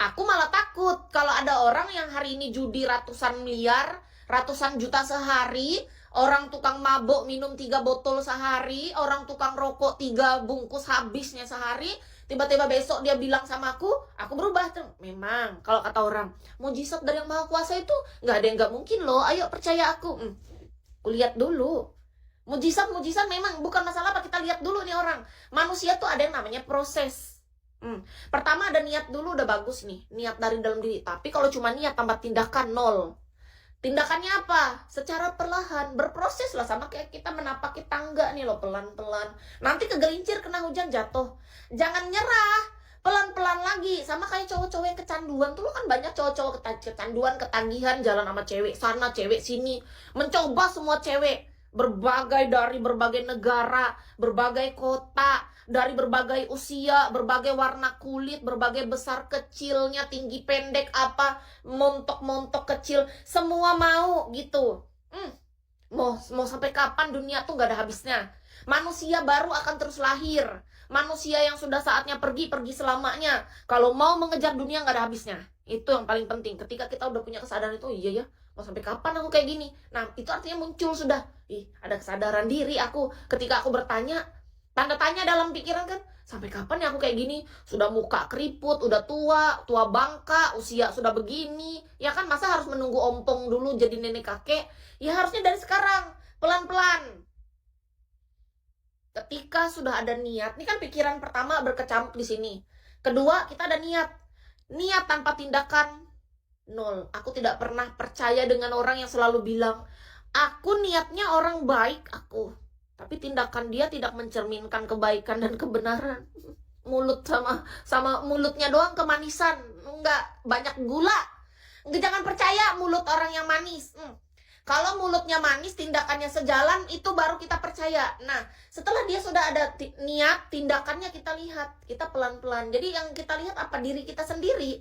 Aku malah takut kalau ada orang yang hari ini judi ratusan miliar, ratusan juta sehari, orang tukang mabuk minum 3 botol sehari, orang tukang rokok 3 bungkus habisnya sehari, tiba-tiba besok dia bilang sama aku berubah tuh. Memang kalau kata orang, mujizat dari yang maha kuasa itu nggak ada yang nggak mungkin loh. Ayo percaya aku. Kulihat dulu. Mujizat memang bukan masalah apa, kita lihat dulu nih orang. Manusia tuh ada yang namanya proses. Pertama ada niat dulu, udah bagus nih, niat dari dalam diri. Tapi kalau cuma niat tanpa tindakan, nol. Tindakannya apa? Secara perlahan, berproses lah, sama kayak kita menapaki tangga nih loh, pelan-pelan. Nanti kegelincir, kena hujan, jatuh. Jangan nyerah, pelan-pelan lagi. Sama kayak cowok-cowok yang kecanduan tuh, lo kan banyak cowok-cowok kecanduan, ketagihan, jalan sama cewek sana, cewek sini. Mencoba semua cewek, dari berbagai negara, berbagai kota, dari berbagai usia, berbagai warna kulit, berbagai besar kecilnya, tinggi pendek apa, montok-montok kecil, semua mau gitu. Mau sampai kapan dunia tuh gak ada habisnya. Manusia baru akan terus lahir. Manusia yang sudah saatnya pergi selamanya. Kalau mau mengejar dunia gak ada habisnya. Itu yang paling penting. Ketika kita udah punya kesadaran itu, iya ya, mau sampai kapan aku kayak gini. Nah, itu artinya muncul sudah. Ada kesadaran diri aku. Ketika aku bertanya, tanda tanya dalam pikiran kan, sampai kapan ya aku kayak gini? Sudah muka keriput, udah tua bangka, usia sudah begini. Ya kan, masa harus menunggu ompong dulu jadi nenek kakek? Ya harusnya dari sekarang, pelan-pelan. Ketika sudah ada niat, ini kan pikiran pertama berkecamuk di sini. Kedua, kita ada niat. Niat tanpa tindakan, nol. Aku tidak pernah percaya dengan orang yang selalu bilang, aku niatnya orang baik, tapi tindakan dia tidak mencerminkan kebaikan dan kebenaran. Mulut sama mulutnya doang kemanisan, enggak banyak gula. Jangan percaya mulut orang yang manis. Kalau mulutnya manis, tindakannya sejalan, itu baru kita percaya. Nah, setelah dia sudah ada niat, tindakannya kita lihat, kita pelan-pelan. Jadi yang kita lihat apa? Diri kita sendiri.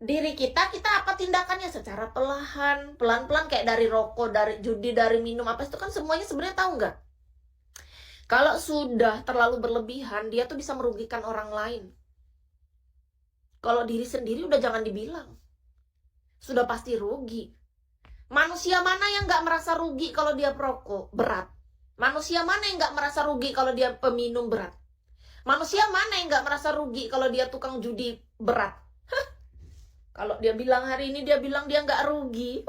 Diri kita apa tindakannya secara perlahan, pelan-pelan, kayak dari rokok, dari judi, dari minum apa itu kan semuanya sebenarnya tahu nggak? Kalau sudah terlalu berlebihan, dia tuh bisa merugikan orang lain. Kalau diri sendiri udah jangan dibilang. Sudah pasti rugi. Manusia mana yang nggak merasa rugi kalau dia perokok berat? Manusia mana yang nggak merasa rugi kalau dia peminum berat? Manusia mana yang nggak merasa rugi kalau dia tukang judi berat? Kalau dia bilang hari ini, dia bilang dia nggak rugi.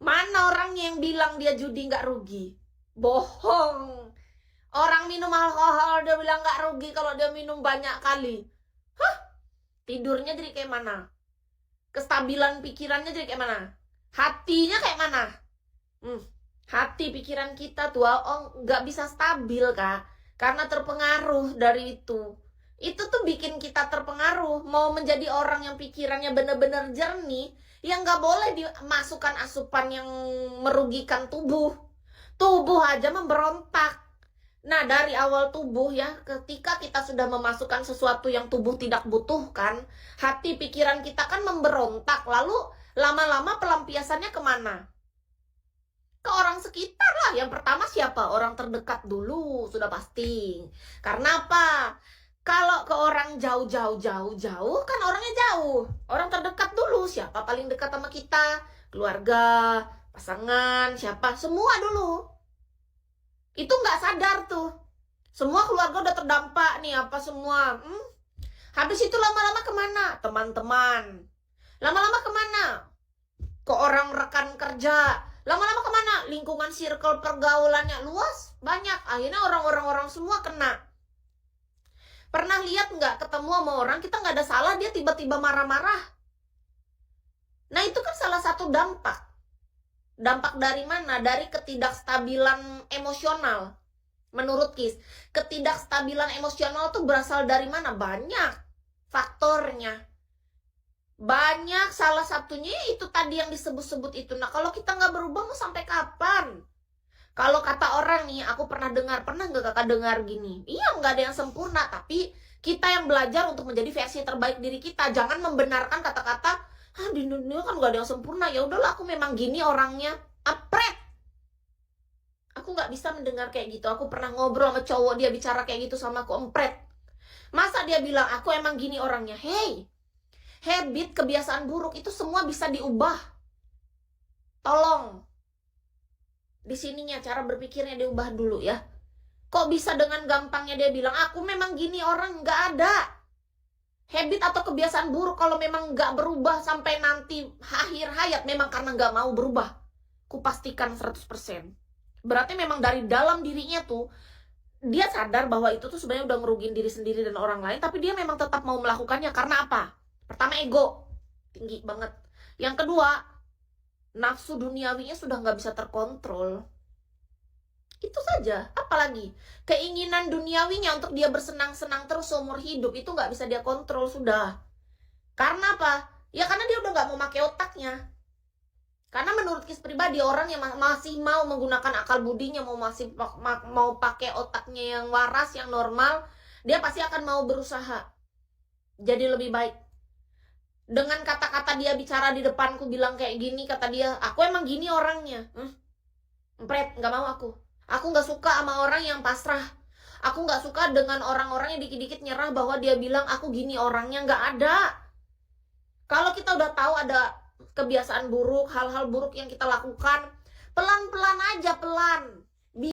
Mana orangnya yang bilang dia judi nggak rugi? Bohong. Orang minum alkohol dia bilang nggak rugi kalau dia minum banyak kali. Tidurnya jadi kayak mana? Kestabilan pikirannya jadi kayak mana? Hatinya kayak mana? Hati pikiran kita tuh nggak bisa stabil, Kak. Karena terpengaruh dari itu. Itu tuh bikin kita terpengaruh. Mau menjadi orang yang pikirannya benar-benar jernih, yang nggak boleh dimasukkan asupan yang merugikan tubuh. Tubuh aja memberontak. Nah, dari awal tubuh ya, ketika kita sudah memasukkan sesuatu yang tubuh tidak butuhkan, hati pikiran kita kan memberontak. Lalu lama-lama pelampiasannya kemana? Ke orang sekitar lah. Yang pertama siapa? Orang terdekat dulu, sudah pasti. Karena apa? Kalau ke orang jauh kan orangnya jauh. Orang terdekat dulu, siapa paling dekat sama kita? Keluarga, pasangan, siapa? Semua dulu. Itu nggak sadar tuh. Semua keluarga udah terdampak nih, apa semua. Habis itu lama-lama kemana? Teman-teman. Lama-lama kemana? Ke orang rekan kerja. Lama-lama kemana? Lingkungan circle pergaulannya luas, banyak. Akhirnya orang-orang semua kena. Pernah lihat nggak ketemu sama orang, kita nggak ada salah, dia tiba-tiba marah-marah. Nah itu kan salah satu dampak. Dampak dari mana? Dari ketidakstabilan emosional. Menurut KIS, ketidakstabilan emosional tuh berasal dari mana? Banyak faktornya. Banyak, salah satunya itu tadi yang disebut-sebut itu. Nah kalau kita nggak berubah mau sampai kapan? Kalau kata orang nih, aku pernah nggak kakak dengar gini? Iya, nggak ada yang sempurna, tapi kita yang belajar untuk menjadi versi terbaik diri kita. Jangan membenarkan kata-kata, di dunia kan nggak ada yang sempurna. Ya udahlah, aku memang gini orangnya. Apret. Aku nggak bisa mendengar kayak gitu. Aku pernah ngobrol sama cowok, dia bicara kayak gitu sama aku, empret. Masa dia bilang aku emang gini orangnya? Hey, Habit, kebiasaan buruk itu semua bisa diubah. Tolong. Di sininya cara berpikirnya diubah dulu ya. Kok bisa dengan gampangnya dia bilang, aku memang gini orang? Nggak ada. Habit atau kebiasaan buruk kalau memang nggak berubah sampai nanti akhir hayat, memang karena nggak mau berubah. Kupastikan 100%. Berarti memang dari dalam dirinya tuh, dia sadar bahwa itu tuh sebenarnya udah ngerugiin diri sendiri dan orang lain, tapi dia memang tetap mau melakukannya. Karena apa? Pertama, ego. Tinggi banget. Yang kedua, nafsu duniawinya sudah nggak bisa terkontrol. Itu saja. Apalagi keinginan duniawinya untuk dia bersenang-senang terus seumur hidup itu nggak bisa dia kontrol sudah. Karena apa? Ya karena dia udah nggak mau pakai otaknya. Karena menurut Kis pribadi, orang yang masih mau menggunakan akal budinya, mau pakai otaknya yang waras, yang normal, dia pasti akan mau berusaha jadi lebih baik. Dengan kata-kata dia bicara di depanku bilang kayak gini, kata dia, aku emang gini orangnya. Empret, nggak mau aku. Aku nggak suka sama orang yang pasrah. Aku nggak suka dengan orang-orang yang dikit-dikit nyerah bahwa dia bilang aku gini orangnya. Nggak ada. Kalau kita udah tahu ada kebiasaan buruk, hal-hal buruk yang kita lakukan, pelan-pelan aja, pelan.